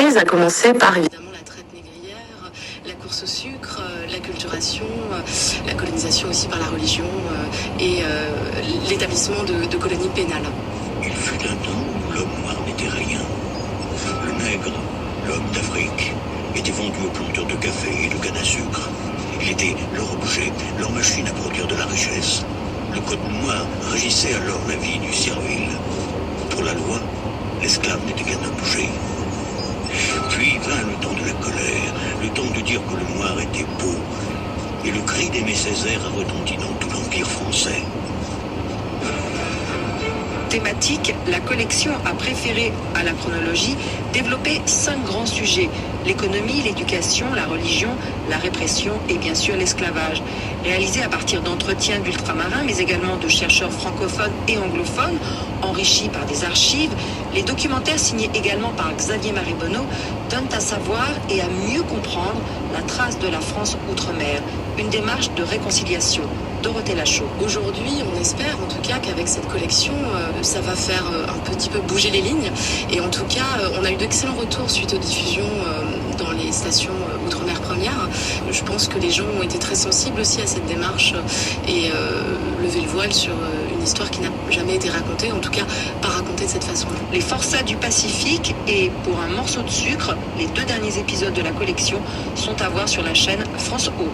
entreprise, à commencer par évidemment la traite négrière, la course au sucre, l'acculturation, la colonisation aussi par la religion et l'établissement de colonies pénales. Il fut un temps où l'homme noir n'était rien. Le nègre, l'homme d'Afrique, était vendu aux planteurs de café et de canne à sucre. Il était leur objet, leur machine à produire de la richesse. Le code noir régissait alors la vie du servile. Pour la loi, l'esclave n'était qu'un objet. Puis vint le temps de la colère, le temps de dire que le noir était beau. Et le cri d'Aimé Césaire a retenti dans tout l'Empire français. Thématique, la collection a préféré à la chronologie développer 5 grands sujets: l'économie, l'éducation, la religion, la répression et bien sûr l'esclavage. Réalisé à partir d'entretiens d'ultramarins mais également de chercheurs francophones et anglophones, enrichis par des archives, les documentaires signés également par Xavier Marie-Bonneau donnent à savoir et à mieux comprendre la trace de la France outre-mer, une démarche de réconciliation. Dorothée Lachaud. Aujourd'hui, on espère en tout cas qu'avec cette collection, ça va faire un petit peu bouger les lignes. Et en tout cas, on a eu d'excellents retours suite aux diffusions dans les stations Outre-mer Première. Je pense que les gens ont été très sensibles aussi à cette démarche et lever le voile sur une histoire qui n'a jamais été racontée, en tout cas pas racontée de cette façon-là. Les forçats du Pacifique et Pour un morceau de sucre, les 2 derniers épisodes de la collection sont à voir sur la chaîne France O.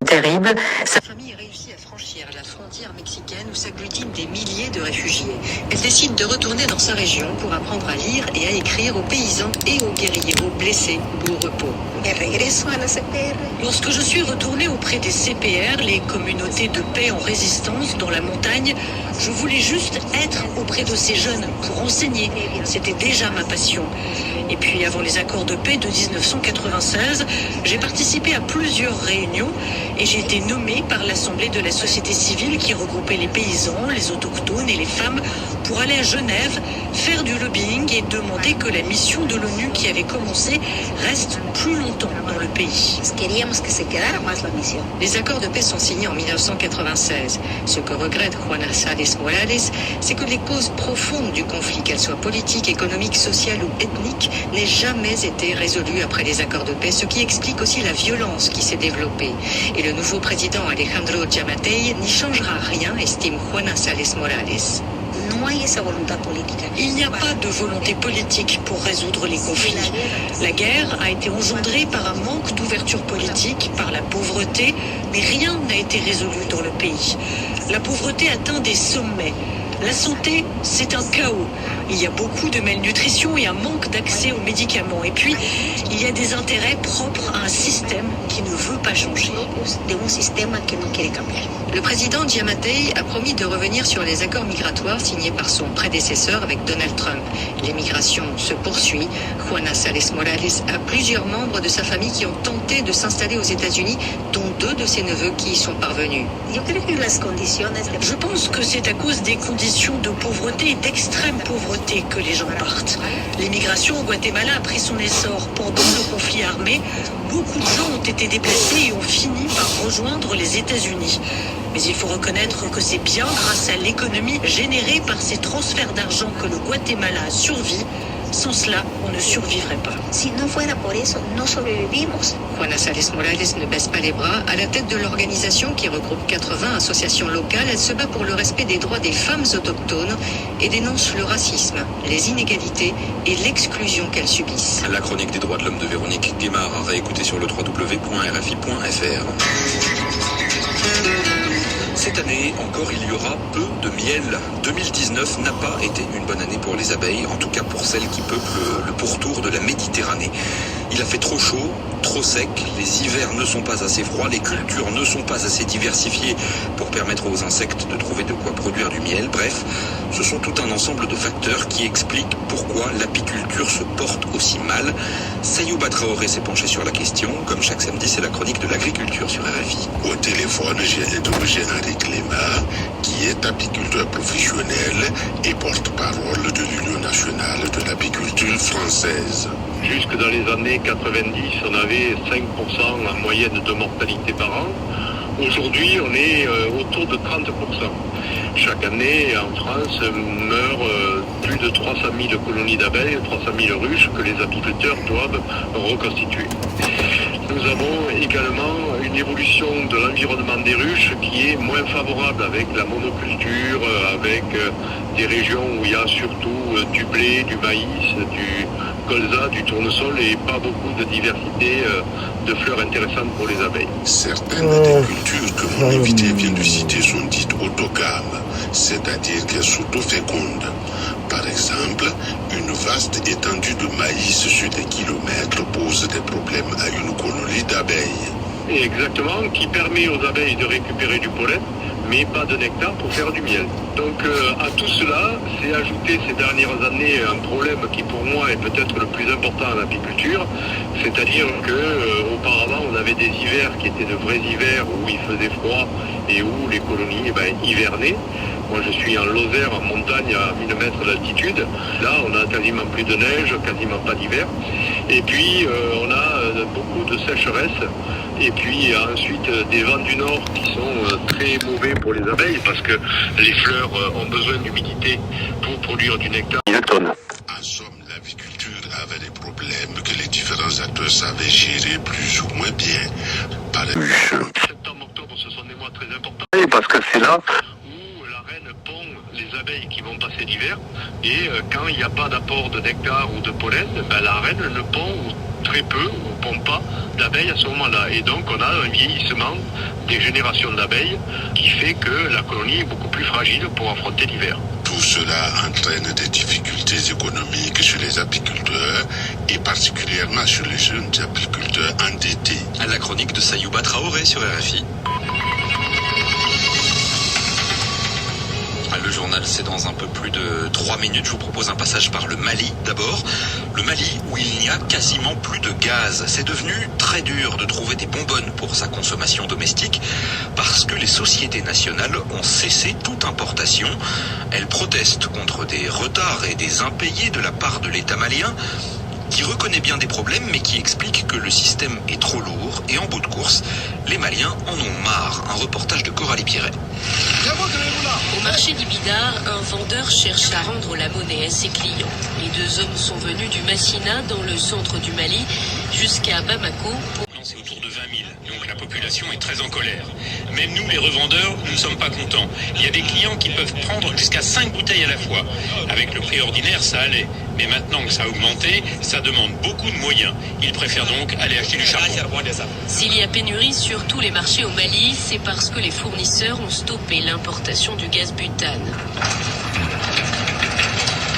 Terrible. Sa famille réussit à franchir la frontière mexicaine où s'agglutinent des milliers de réfugiés. Elle décide de retourner dans sa région pour apprendre à lire et à écrire aux paysans et aux guerriers, aux blessés ou au repos. Lorsque je suis retournée auprès des CPR, les communautés de paix en résistance dans la montagne, je voulais juste être auprès de ces jeunes pour enseigner. C'était déjà ma passion. Et puis avant les accords de paix de 1996, j'ai participé à plusieurs réunions et j'ai été nommée par l'Assemblée de la société civile qui regroupait les paysans, les autochtones et les femmes pour aller à Genève, faire du lobbying et demander que la mission de l'ONU qui avait commencé reste plus longtemps dans le pays. Les accords de paix sont signés en 1996. Ce que regrette Juana Salas Morales, c'est que les causes profondes du conflit, qu'elles soient politiques, économiques, sociales ou ethniques, n'aient jamais été résolues après les accords de paix, ce qui explique aussi la violence qui s'est développée. Et le nouveau président Alejandro Giammattei n'y changera rien, estime Juana Salas Morales. Il n'y a pas de volonté politique pour résoudre les conflits. La guerre a été engendrée par un manque d'ouverture politique, par la pauvreté, mais rien n'a été résolu dans le pays. La pauvreté atteint des sommets. La santé, c'est un chaos. Il y a beaucoup de malnutrition et un manque d'accès aux médicaments. Et puis, il y a des intérêts propres à un système qui ne veut pas changer. Le président Giammattei a promis de revenir sur les accords migratoires signés par son prédécesseur avec Donald Trump. L'immigration se poursuit. Juana Salas Morales a plusieurs membres de sa famille qui ont tenté de s'installer aux États-Unis, dont 2 de ses neveux qui y sont parvenus. Je pense que c'est à cause des conditions de pauvreté et d'extrême pauvreté que les gens partent. L'immigration au Guatemala a pris son essor pendant le conflit armé. Beaucoup de gens ont été déplacés et ont fini par rejoindre les États-Unis. Mais il faut reconnaître que c'est bien grâce à l'économie générée par ces transferts d'argent que le Guatemala a survécu Sans cela, on ne survivrait pas. Si no fuera por eso, no sobrevivimos. Juana Sales Morales ne baisse pas les bras. À la tête de l'organisation qui regroupe 80 associations locales, elle se bat pour le respect des droits des femmes autochtones et dénonce le racisme, les inégalités et l'exclusion qu'elles subissent. La chronique des droits de l'homme de Véronique Guémard à réécouter sur le www.rfi.fr. Cette année, encore, il y aura peu de miel. 2019 n'a pas été une bonne année pour les abeilles, en tout cas pour celles qui peuplent le pourtour de la Méditerranée. Il a fait trop chaud, trop sec, les hivers ne sont pas assez froids, les cultures ne sont pas assez diversifiées pour permettre aux insectes de trouver de quoi produire du miel. Bref, ce sont tout un ensemble de facteurs qui expliquent pourquoi l'apiculture se porte aussi mal. Sayouba Traoré s'est penché sur la question. Comme chaque samedi, c'est la chronique de l'agriculture sur RFI. Au téléphone, j'ai interrogé Henri Clément, qui est apiculteur professionnel et porte-parole de l'Union nationale de l'apiculture française. Jusque dans les années 90, on avait 5% en moyenne de mortalité par an. Aujourd'hui, on est autour de 30%. Chaque année, en France, meurent plus de 300 000 colonies d'abeilles, 300 000 ruches que les apiculteurs doivent reconstituer. Nous avons également une évolution de l'environnement des ruches qui est moins favorable avec la monoculture, avec des régions où il y a surtout du blé, du maïs, du colza, du tournesol et pas beaucoup de diversité de fleurs intéressantes pour les abeilles. Certaines des cultures que mon invité vient de citer sont dites autogames, c'est-à-dire qu'elles s'autofécondent. Par exemple, une vaste étendue de maïs sur des kilomètres pose des problèmes à une colonie d'abeilles. Exactement, qui permet aux abeilles de récupérer du pollen, mais pas de nectar pour faire du miel. Donc à tout cela, c'est ajouté ces dernières années un problème qui pour moi est peut-être le plus important en apiculture, c'est-à-dire que auparavant on avait des hivers qui étaient de vrais hivers où il faisait froid et où les colonies hivernaient. Moi je suis en Lozère, en montagne à 1000 mètres d'altitude. Là on a quasiment plus de neige, quasiment pas d'hiver. Et puis on a beaucoup de sécheresse. Et puis ensuite des vents du nord qui sont très mauvais pour les abeilles parce que les fleurs ont besoin d'humidité pour produire du nectar. En somme, l'aviculture avait des problèmes que les différents acteurs savaient gérer plus ou moins bien. Par exemple, Septembre-octobre, ce sont des mois très importants parce que c'est là où la reine pond les abeilles qui vont passer l'hiver et quand il n'y a pas d'apport de nectar ou de pollen, la reine ne pond très peu ou pond pas d'abeilles à ce moment-là. Et donc on a un vieillissement des générations d'abeilles qui fait que la colonie est beaucoup plus fragile pour affronter l'hiver. tout cela entraîne des difficultés économiques chez les apiculteurs et particulièrement chez les jeunes apiculteurs endettés. À la chronique de Sayouba Traoré sur RFI. Le journal, c'est dans un peu plus de 3 minutes. Je vous propose un passage par le Mali d'abord. Le Mali où il n'y a quasiment plus de gaz. C'est devenu très dur de trouver des bonbonnes pour sa consommation domestique parce que les sociétés nationales ont cessé toute importation. Elles protestent contre des retards et des impayés de la part de l'État malien qui reconnaît bien des problèmes mais qui explique que le système est trop lourd et en bout de course, les Maliens en ont marre. Un reportage de Coralie Piret. Au marché d'Ibidar, un vendeur cherche à rendre la monnaie à ses clients. Les deux hommes sont venus du Massina, dans le centre du Mali, jusqu'à Bamako. C'est autour de 20 000, donc la population est très en colère. Même nous, les revendeurs, nous ne sommes pas contents. Il y a des clients qui peuvent prendre jusqu'à 5 bouteilles à la fois. Avec le prix ordinaire, ça allait. Mais maintenant que ça a augmenté, ça demande beaucoup de moyens. Ils préfèrent donc aller acheter du charbon. S'il y a pénurie sur tous les marchés au Mali, c'est parce que les fournisseurs ont stoppé l'importation du gaz butane.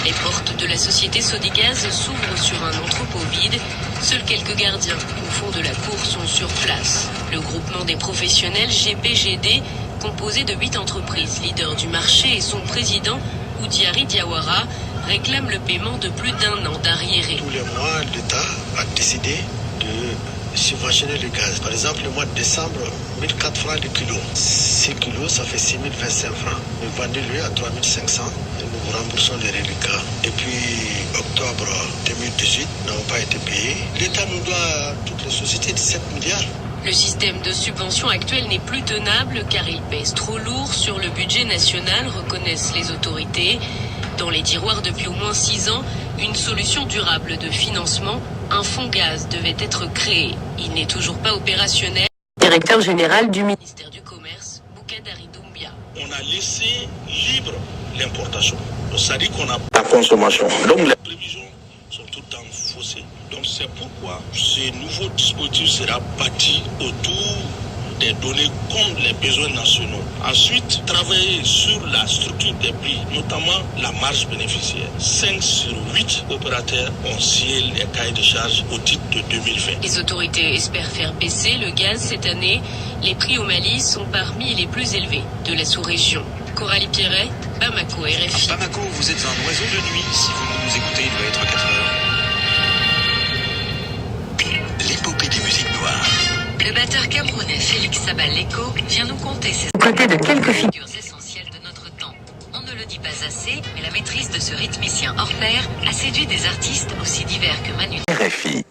Les portes de la société Sodigaz s'ouvrent sur un entrepôt vide. Seuls quelques gardiens au fond de la cour sont sur place. Le groupement des professionnels GPGD, composé de 8 entreprises leaders du marché et son président, Oudiari Diawara, réclame le paiement de plus d'1 an d'arriérés. Tous les mois, l'État a décidé de subventionner le gaz. Par exemple, le mois de décembre, 1004 francs le kilo. 6 kilos, ça fait 6025 francs. Nous vendons-le à 3500 et nous remboursons les reliquats. Et puis, octobre 2018, n'avons pas été payés. L'État nous doit, toutes les sociétés, 17 milliards. Le système de subvention actuel n'est plus tenable car il pèse trop lourd sur le budget national, reconnaissent les autorités. Dans les tiroirs depuis au moins 6 ans, Une solution durable de financement, un fonds gaz devait être créé. Il n'est toujours pas opérationnel. Directeur général du ministère du Commerce, Boukadari Doumbia. On a laissé libre l'importation. C'est-à-dire qu'on a la consommation. Donc les prévisions sont tout le temps faussées. Donc c'est pourquoi ce nouveau dispositif sera bâti autour des données comme les besoins nationaux. Ensuite, travailler sur la structure des prix, notamment la marge bénéficiaire. 5 sur 8 opérateurs ont signé les cahiers de charges au titre de 2020. Les autorités espèrent faire baisser le gaz cette année. Les prix au Mali sont parmi les plus élevés de la sous-région. Coralie Pierret, Bamako, RFI. Bamako, vous êtes un oiseau de nuit. Si vous nous écoutez, il doit être 4 heures. L'épopée des musiques noires. Le batteur camerounais Félix Sabaleko vient nous conter ses Côté de quelques figures essentielles de notre temps. On ne le dit pas assez, mais la maîtrise de ce rythmicien hors pair a séduit des artistes aussi divers que Manu. RFI.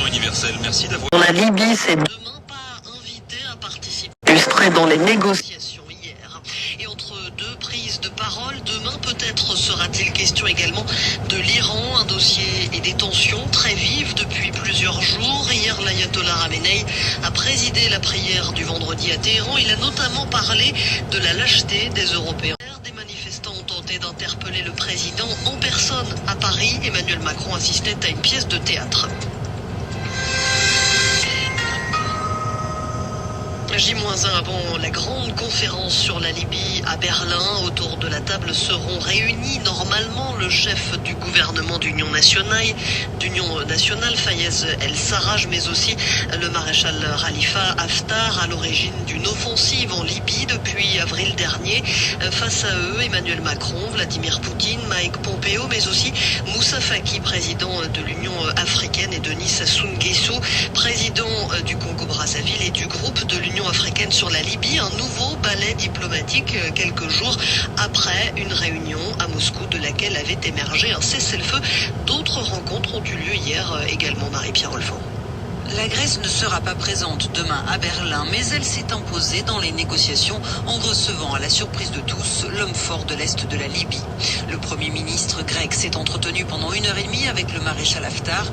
Universel, merci d'avoir... Dans la Libie, c'est Demain, pas invité à participer illustré dans les négociations. hier. Et entre deux prises de parole, demain peut-être sera-t-il question également de l'Iran, un dossier et des tensions très vives depuis plusieurs jours. Hier, l'ayatollah Khamenei a présidé la prière du vendredi à Téhéran. Il a notamment parlé de la lâcheté des Européens. Des manifestants ont tenté d'interpeller le président en personne à Paris. Emmanuel Macron assistait à une pièce de théâtre. J-1 avant la grande conférence sur la Libye à Berlin. Autour de la table seront réunis normalement le chef du gouvernement d'Union nationale, Fayez El-Sarraj, mais aussi le maréchal Khalifa Haftar, à l'origine d'une offensive en Libye depuis avril dernier. Face à eux, Emmanuel Macron, Vladimir Poutine, Mike Pompeo, mais aussi Moussa Faki, président de l'Union africaine, et Denis Sassou Nguesso, président du Congo-Brazzaville et du groupe de l'Union africaine sur la Libye. Un nouveau ballet diplomatique quelques jours après une réunion à Moscou de laquelle avait émergé un cessez-le-feu. D'autres rencontres ont eu lieu hier également, Marie-Pierre Olfan. La Grèce ne sera pas présente demain à Berlin, mais elle s'est imposée dans les négociations en recevant, à la surprise de tous, l'homme fort de l'Est de la Libye. Le Premier ministre grec s'est entretenu pendant 1h30 avec le maréchal Haftar.